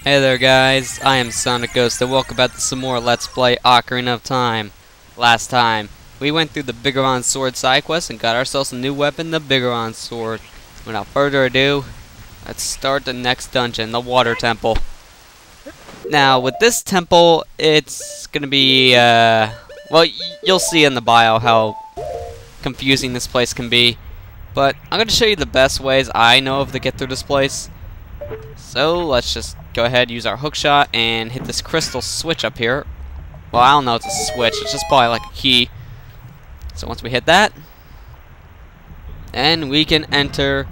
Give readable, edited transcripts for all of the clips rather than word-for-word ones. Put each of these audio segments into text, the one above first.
Hey there guys, I am Sonic Ghost and welcome back to some more Let's Play Ocarina of Time. Last time, we went through the Bigoron Sword side quest and got ourselves a new weapon, the Bigoron Sword. Without further ado, let's start the next dungeon, the Water Temple. Now, with this temple, it's gonna be, well, you'll see in the bio how confusing this place can be. But I'm gonna show you the best ways I know of to get through this place. So, let's just go ahead, use our hook shot, and hit this crystal switch up here. Well, I don't know if it's a switch, it's just probably like a key. So once we hit that, then we can enter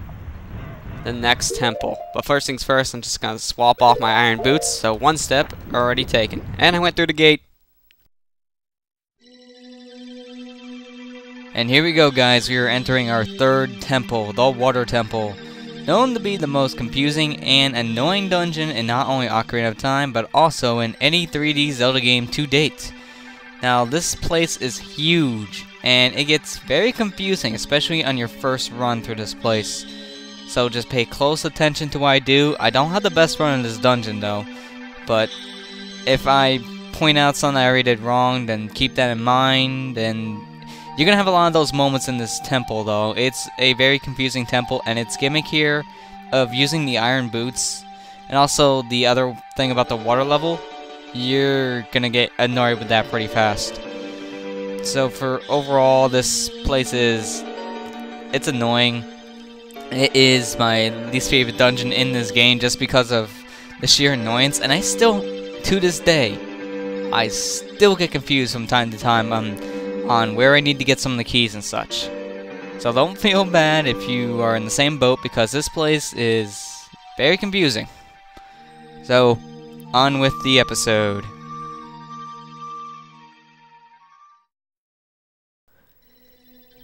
the next temple. But first things first, I'm just going to swap off my iron boots. So one step already taken. And I went through the gate. And here we go, guys. We are entering our third temple, the Water Temple. Known to be the most confusing and annoying dungeon in not only Ocarina of Time, but also in any 3D Zelda game to date. Now, this place is huge, and it gets very confusing, especially on your first run through this place. So just pay close attention to what I do. I don't have the best run in this dungeon, though, but if I point out something I already did wrong, then keep that in mind, and you're gonna have a lot of those moments in this temple, though. It's a very confusing temple, and its gimmick here of using the iron boots, and also the other thing about the water level, you're gonna get annoyed with that pretty fast. So for overall, this place it's annoying. It is my least favorite dungeon in this game just because of the sheer annoyance, and I still, to this day, I still get confused from time to time on where I need to get some of the keys and such. So don't feel bad if you are in the same boat, because this place is very confusing. So, on with the episode.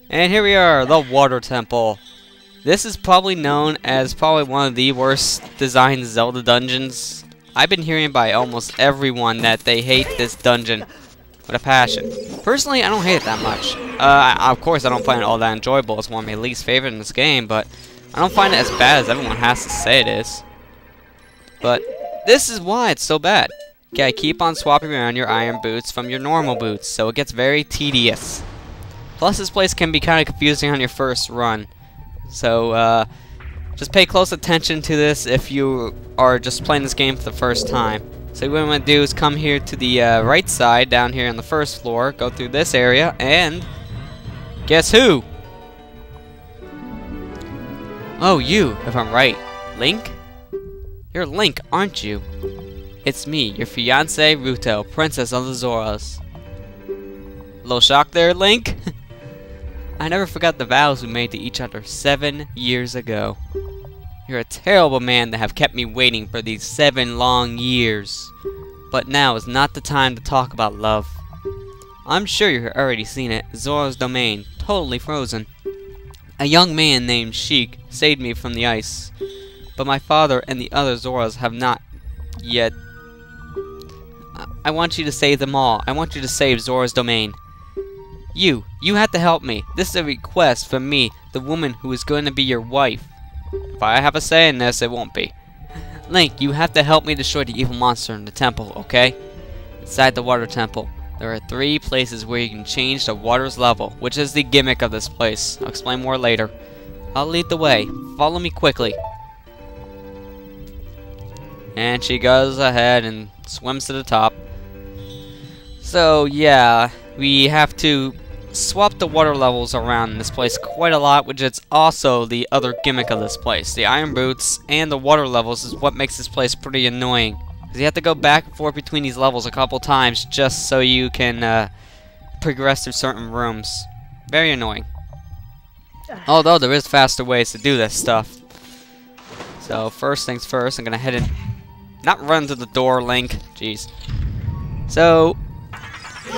And here we are, the Water Temple. This is probably known as one of the worst designed Zelda dungeons. I've been hearing by almost everyone that they hate this dungeon with a passion. Personally, I don't hate it that much. Of course, I don't find it all that enjoyable. It's one of my least favorite in this game, but I don't find it as bad as everyone has to say it is. But this is why it's so bad. Okay, keep on swapping around your iron boots from your normal boots, so it gets very tedious. Plus, this place can be kind of confusing on your first run. So, just pay close attention to this if you are just playing this game for the first time. So what I'm going to do is come here to the right side, down here on the first floor, go through this area, and guess who? Oh, you, if I'm right. Link? You're Link, aren't you? It's me, your fiancée, Ruto, Princess of the Zoras. Little shock there, Link? I never forgot the vows we made to each other 7 years ago. You're a terrible man to have kept me waiting for these 7 long years. But now is not the time to talk about love. I'm sure you've already seen it. Zora's domain, totally frozen. A young man named Sheik saved me from the ice. But my father and the other Zoras have not yet. I want you to save them all. I want you to save Zora's domain. You have to help me. This is a request from me, the woman who is going to be your wife. If I have a say in this, it won't be. Link, you have to help me destroy the evil monster in the temple, okay? Inside the Water Temple, there are 3 places where you can change the water's level, which is the gimmick of this place. I'll explain more later. I'll lead the way. Follow me quickly. And she goes ahead and swims to the top. So, yeah, we have to swap the water levels around in this place quite a lot, which is also the other gimmick of this place. The iron boots and the water levels is what makes this place pretty annoying, because you have to go back and forth between these levels a couple times just so you can progress through certain rooms. Very annoying. Although there is faster ways to do this stuff. So first things first, I'm gonna head in. Not run to the door, Link. Jeez. So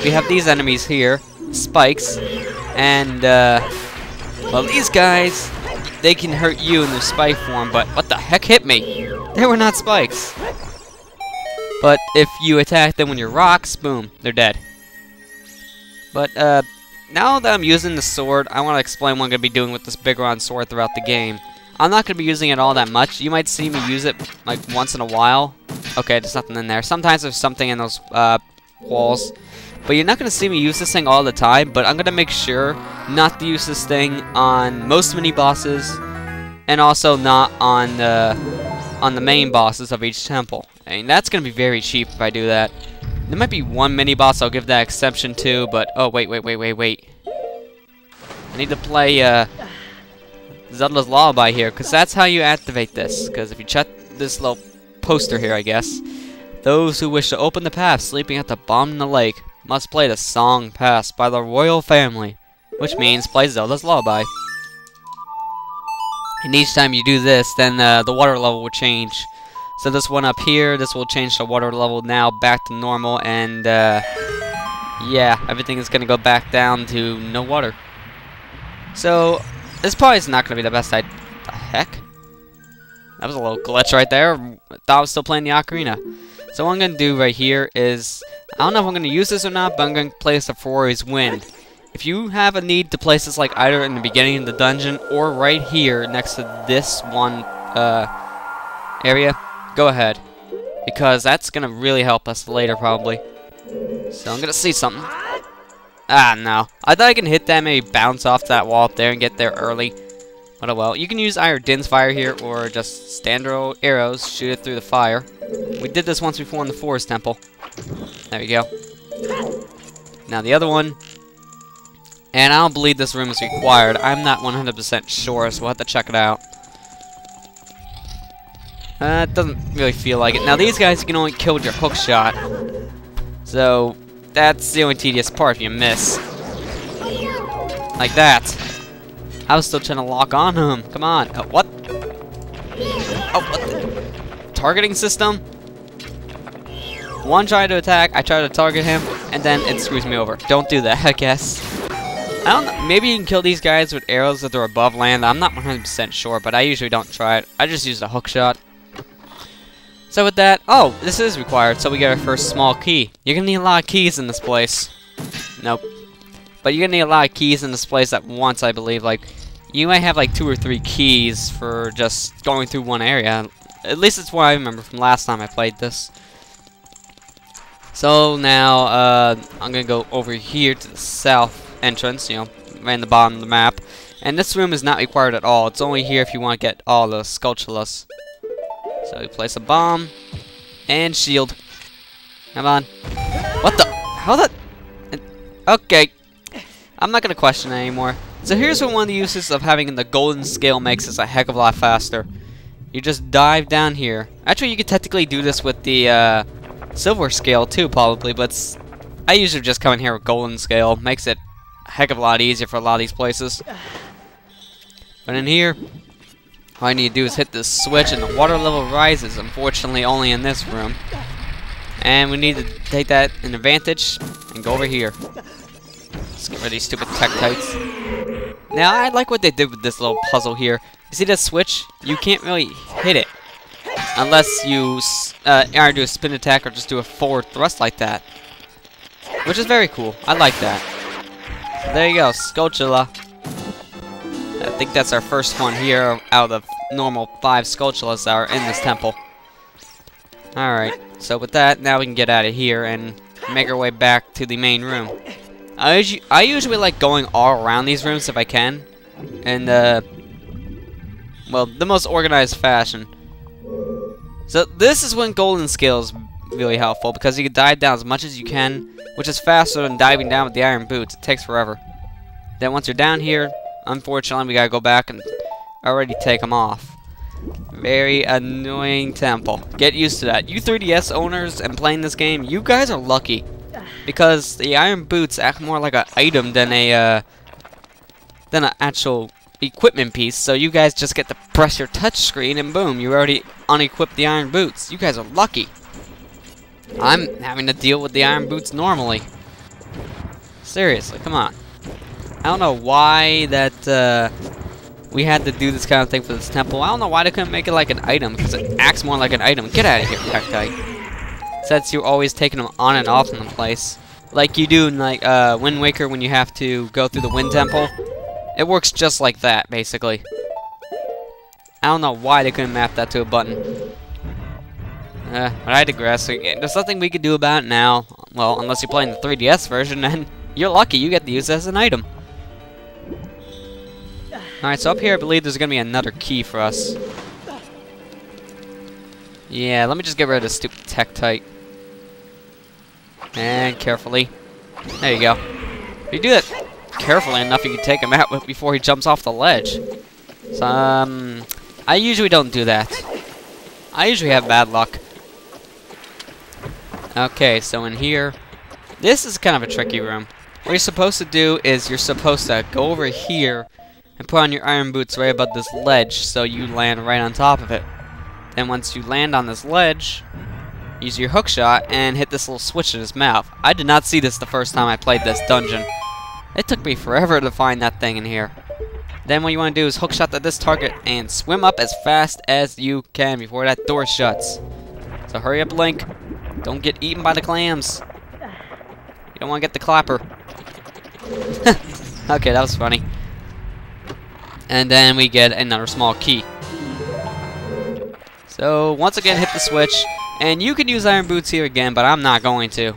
we have these enemies here. Spikes, and well, these guys, they can hurt you in their spike form, but what the heck hit me? They were not spikes. But if you attack them when you're rocks, boom, they're dead. But now that I'm using the sword, I want to explain what I'm going to be doing with this Bigoron sword throughout the game. I'm not going to be using it all that much. You might see me use it like once in a while, Okay, there's nothing in there. Sometimes there's something in those walls. But you're not going to see me use this thing all the time, but I'm going to make sure not to use this thing on most mini-bosses, and also not on the main bosses of each temple. I mean, that's going to be very cheap if I do that. There might be one mini-boss I'll give that exception to, but... Oh, wait. I need to play Zelda's Lullaby here, because that's how you activate this. Because if you check this little poster here, I guess, those who wish to open the path sleeping at the bottom of the lake must play the song passed by the royal family, which means play Zelda's Lullaby. And each time you do this, then the water level will change. So this one up here, this will change the water level now back to normal, and yeah, everything is going to go back down to no water. So, this probably is not going to be the best idea. The heck? That was a little glitch right there. I thought I was still playing the Ocarina. So what I'm going to do right here is, I don't know if I'm going to use this or not, but I'm going to place the Ferori's Wind. If you have a need to place this like either in the beginning of the dungeon or right here next to this one area, go ahead. Because that's going to really help us later probably. So I'm going to see something. Ah, no. I thought I can hit that, maybe bounce off that wall up there and get there early. But oh well. You can use either Din's Fire here or just standard arrows, shoot it through the fire. We did this once before in the Forest Temple. There we go. Now the other one. And I don't believe this room is required. I'm not 100% sure, so we'll have to check it out. It doesn't really feel like it. Now these guys you can only kill with your hook shot. So that's the only tedious part if you miss. Like that. I was still trying to lock on him. Come on. Oh, what? Oh, what the? Targeting system? One tried to attack, I tried to target him, and then it screws me over. Don't do that, I guess. I don't know. Maybe you can kill these guys with arrows that are above land. I'm not 100% sure, but I usually don't try it. I just use a hook shot. So with that, oh, this is required, so we get our first small key. You're gonna need a lot of keys in this place. Nope. But you're gonna need a lot of keys in this place at once, I believe. Like, you might have like 2 or 3 keys for just going through one area. At least it's what I remember from last time I played this. So now, I'm gonna go over here to the south entrance, you know, right in the bottom of the map. And this room is not required at all. It's only here if you want to get all the Skulltulas. So we place a bomb and shield. Come on. What the? How the? Okay. I'm not gonna question it anymore. So here's what one of the uses of having the golden scale makes this a heck of a lot faster. You just dive down here. Actually, you could technically do this with the silver scale too, probably. But I usually just come in here with golden scale. Makes it a heck of a lot easier for a lot of these places. But in here, all I need to do is hit this switch and the water level rises, unfortunately only in this room. And we need to take that an advantage and go over here. Let's get rid of these stupid Tektites. Now, I like what they did with this little puzzle here. You see that switch? You can't really hit it unless you either do a spin attack or just do a forward thrust like that. Which is very cool. I like that. So there you go, Skulltula. I think that's our first one here out of the normal 5 Skulltulas that are in this temple. Alright, so with that, now we can get out of here and make our way back to the main room. I usually like going all around these rooms if I can. And, well, the most organized fashion. So this is when golden scale is really helpful, because you can dive down as much as you can, which is faster than diving down with the iron boots. It takes forever. Then once you're down here, unfortunately, we gotta go back and already take them off. Very annoying temple. Get used to that. You 3DS owners and playing this game, you guys are lucky. Because the iron boots act more like an item than an actual equipment piece. So you guys just get to press your touch screen and boom, you already unequipped the iron boots. You guys are lucky. I'm having to deal with the iron boots normally. Seriously, come on. I don't know why that we had to do this kind of thing for this temple. I don't know why they couldn't make it like an item, because it acts more like an item. Get out of here, Tektite. Since you're always taking them on and off in the place. Like you do in like Wind Waker when you have to go through the Wind Temple. It works just like that, basically. I don't know why they couldn't map that to a button. But I digress. There's nothing we can do about it now. Well, unless you're playing the 3DS version, and you're lucky you get to use it as an item. Alright, so up here I believe there's gonna be another key for us. Yeah, let me just get rid of this stupid Tektite. And carefully. There you go. If you do it carefully enough, you can take him out before he jumps off the ledge. So, I usually don't do that. I usually have bad luck. Okay, so in here, this is kind of a tricky room. What you're supposed to do is you're supposed to go over here and put on your iron boots right above this ledge so you land right on top of it. Then once you land on this ledge, use your hook shot and hit this little switch in his mouth. I did not see this the first time I played this dungeon. It took me forever to find that thing in here. Then what you want to do is hook shot at this target and swim up as fast as you can before that door shuts. So hurry up, Link. Don't get eaten by the clams. You don't want to get the clapper. Okay, that was funny. And then we get another small key. So once again, hit the switch. And you can use iron boots here again, but I'm not going to.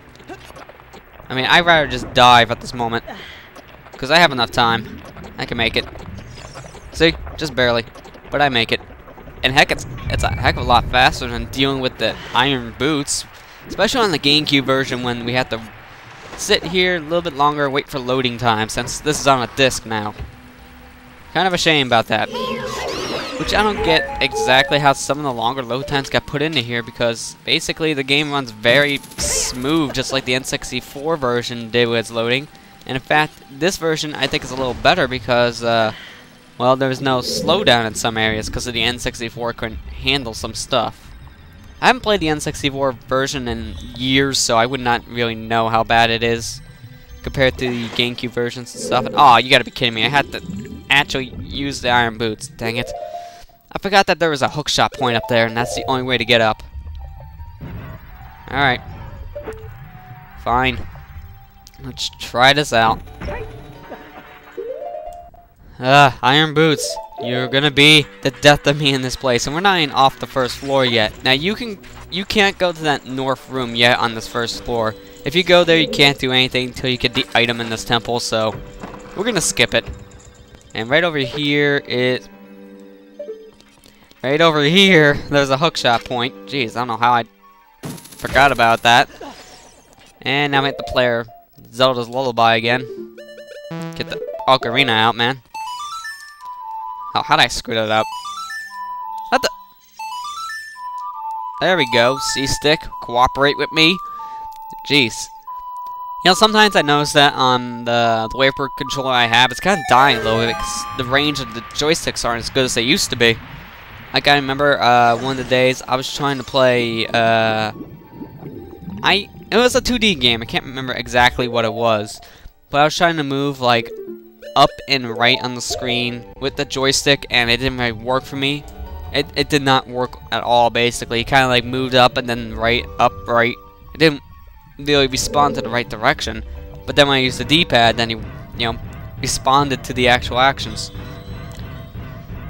I mean, I'd rather just dive at this moment. Because I have enough time. I can make it. See? Just barely. But I make it. And heck, it's a heck of a lot faster than dealing with the iron boots. Especially on the GameCube version when we have to sit here a little bit longer and wait for loading time, since this is on a disc now. Kind of a shame about that. Which I don't get exactly how some of the longer load times got put into here, because basically the game runs very smooth, just like the N64 version did with its loading. And in fact, this version I think is a little better because, well, there's no slowdown in some areas because the N64 couldn't handle some stuff. I haven't played the N64 version in years, so I would not really know how bad it is compared to the GameCube versions and stuff. Oh, you gotta be kidding me. I had to actually use the iron boots. Dang it. I forgot that there was a hookshot point up there, and that's the only way to get up. Alright. Fine. Let's try this out. Iron boots. You're gonna be the death of me in this place, and we're not even off the first floor yet. Now you can't go to that north room yet on this first floor. If you go there, you can't do anything until you get the item in this temple, so we're gonna skip it. And right over here is... Right over here, there's a hookshot point. Jeez, I don't know how I forgot about that. And now I'm at the player Zelda's Lullaby again. Get the Ocarina out, man. Oh, how'd I screw that up? What the? There we go. C-stick, cooperate with me. Jeez. You know, sometimes I notice that on the Wave controller I have, it's kind of dying a little bit because the range of the joysticks aren't as good as they used to be. Like, I remember one of the days I was trying to play, it was a 2D game. I can't remember exactly what it was. But I was trying to move, like, up and right on the screen with the joystick, and it didn't really work for me. It did not work at all, basically. It kind of, like, moved up and then right, up, right. It didn't really respond to the right direction. But then when I used the D-pad, then you know, responded to the actual actions.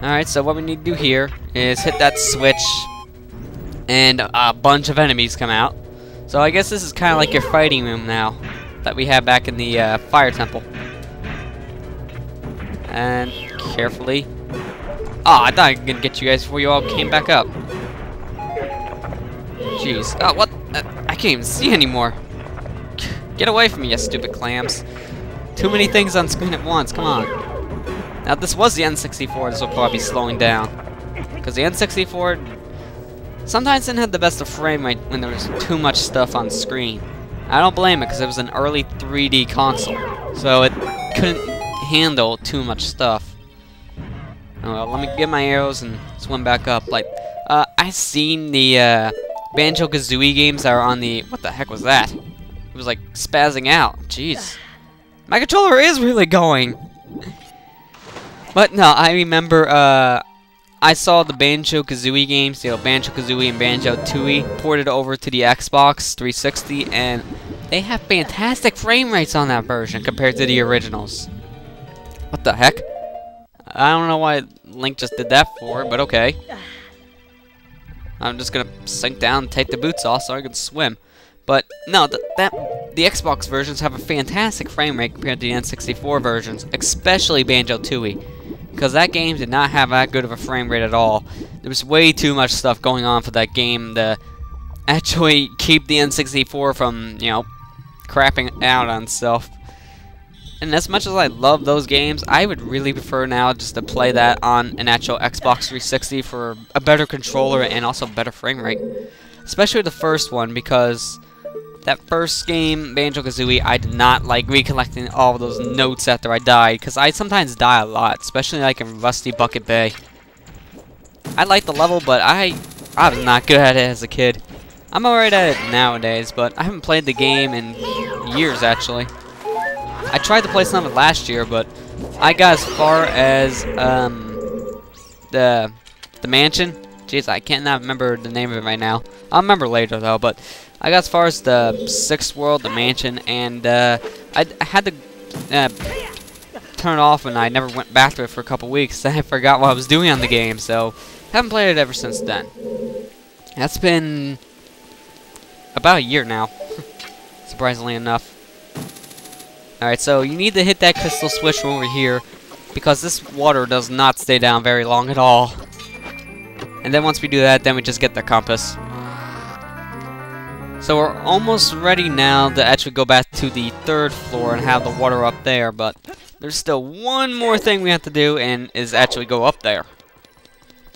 Alright, so what we need to do here is hit that switch, and a bunch of enemies come out. So I guess this is kind of like your fighting room now that we had back in the Fire Temple. And carefully. Oh, I thought I was gonna get you guys before you all came back up. Jeez. Oh, what? I can't even see anymore. Get away from me, you stupid clams. Too many things on screen at once. Come on. Now, if this was the N64, this would probably be slowing down. Because the N64 sometimes didn't have the best of frame rate when there was too much stuff on screen. I don't blame it, because it was an early 3D console. So it couldn't handle too much stuff. Oh, well, let me get my arrows and swim back up. Like, I've seen the Banjo-Kazooie games that are on the... What the heck was that? It was like spazzing out. Jeez. My controller is really going. But no, I remember I saw the Banjo-Kazooie games, you know, Banjo-Kazooie and Banjo-Tooie ported over to the Xbox 360, and they have fantastic frame rates on that version compared to the originals. What the heck? I don't know why Link just did that for, but okay. I'm just gonna sink down, take the boots off so I can swim. But no, the Xbox versions have a fantastic frame rate compared to the N64 versions, especially Banjo-Tooie, because that game did not have that good of a frame rate at all. There was way too much stuff going on for that game to actually keep the N64 from, you know, crapping out on stuff. And as much as I love those games, I would really prefer now just to play that on an actual Xbox 360 for a better controller and also better frame rate. Especially the first one, because that first game, Banjo-Kazooie, I did not like recollecting all of those notes after I died, because I sometimes die a lot, especially like in Rusty Bucket Bay. I liked the level, but I was not good at it as a kid. I'm alright at it nowadays, but I haven't played the game in years, actually. I tried to play some of it last year, but I got as far as the mansion. Jeez, I cannot remember the name of it right now. I'll remember later though. But I got as far as the 6th world, the mansion, and I had to turn it off, and I never went back to it for a couple weeks. Then I forgot what I was doing on the game, so haven't played it ever since then. That's been about a year now, surprisingly enough. Alright, so you need to hit that crystal switch over here, because this water does not stay down very long at all. And then once we do that, then we just get the compass. So we're almost ready now to actually go back to the 3rd floor and have the water up there, but there's still one more thing we have to do, and is actually go up there.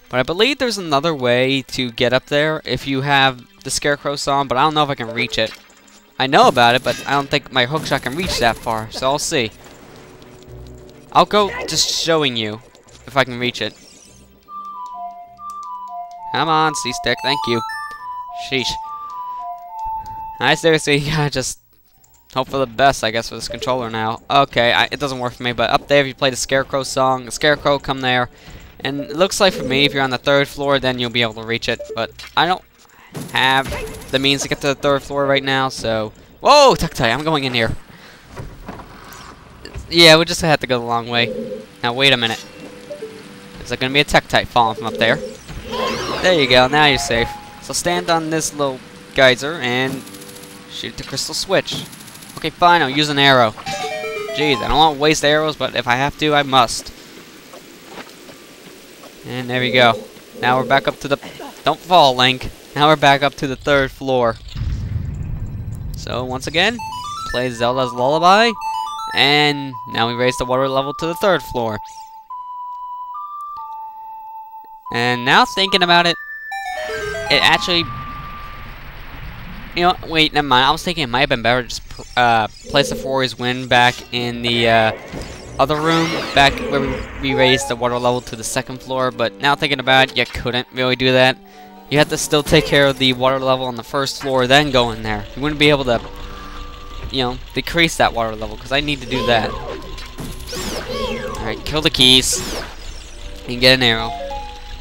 But I believe there's another way to get up there if you have the Scarecrow song, but I don't know if I can reach it. I know about it, but I don't think my hookshot can reach that far, so I'll see. I'll go just showing you if I can reach it. Come on, C-stick, thank you. Sheesh. I seriously gotta just hope for the best, I guess, for this controller now. Okay, it doesn't work for me, but up there, if you play the Scarecrow song, the Scarecrow will come there. And it looks like for me, if you're on the 3rd floor, then you'll be able to reach it, but I don't have the means to get to the 3rd floor right now, so... Whoa, Tuck-Tie, I'm going in here. Yeah, we just have to go the long way. Now, wait a minute. Is there going to be a Tuck-Tie falling from up there? There you go, now you're safe. So stand on this little geyser and shoot the crystal switch. Okay, fine, I'll use an arrow. Jeez, I don't want to waste arrows, but if I have to, I must. And there we go. Now we're back up to the... Don't fall, Link. Now we're back up to the 3rd floor. So, once again, play Zelda's Lullaby. And now we raise the water level to the 3rd floor. And now thinking about it, it actually... You know, wait, never mind. I was thinking it might have been better to just place the Froy's Wind back in the other room, back where we raised the water level to the 2nd floor. But now thinking about it, you couldn't really do that. You have to still take care of the water level on the 1st floor, then go in there. You wouldn't be able to, you know, decrease that water level, because I need to do that. Alright, kill the keys. And get an arrow.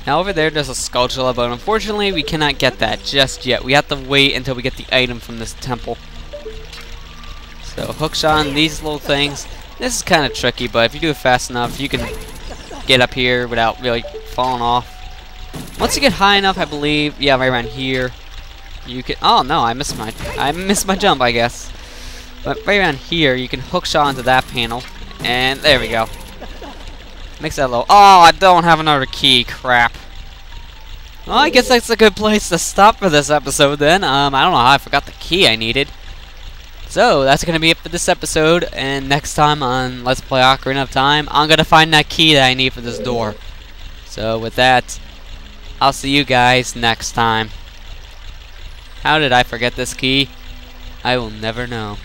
Now over there's a Skulltula, but unfortunately we cannot get that just yet. We have to wait until we get the item from this temple. So, hookshot on these little things. This is kind of tricky, but if you do it fast enough, you can get up here without really falling off. Once you get high enough, I believe, yeah, right around here, you can. Oh no, I missed my jump, I guess. But right around here, you can hookshot onto that panel, and there we go. Makes that low. Oh, I don't have another key. Crap. Well, I guess that's a good place to stop for this episode then. I don't know how I forgot the key I needed. So that's gonna be it for this episode, and next time on Let's Play Ocarina of Time, I'm gonna find that key that I need for this door. So with that, I'll see you guys next time. How did I forget this key? I will never know.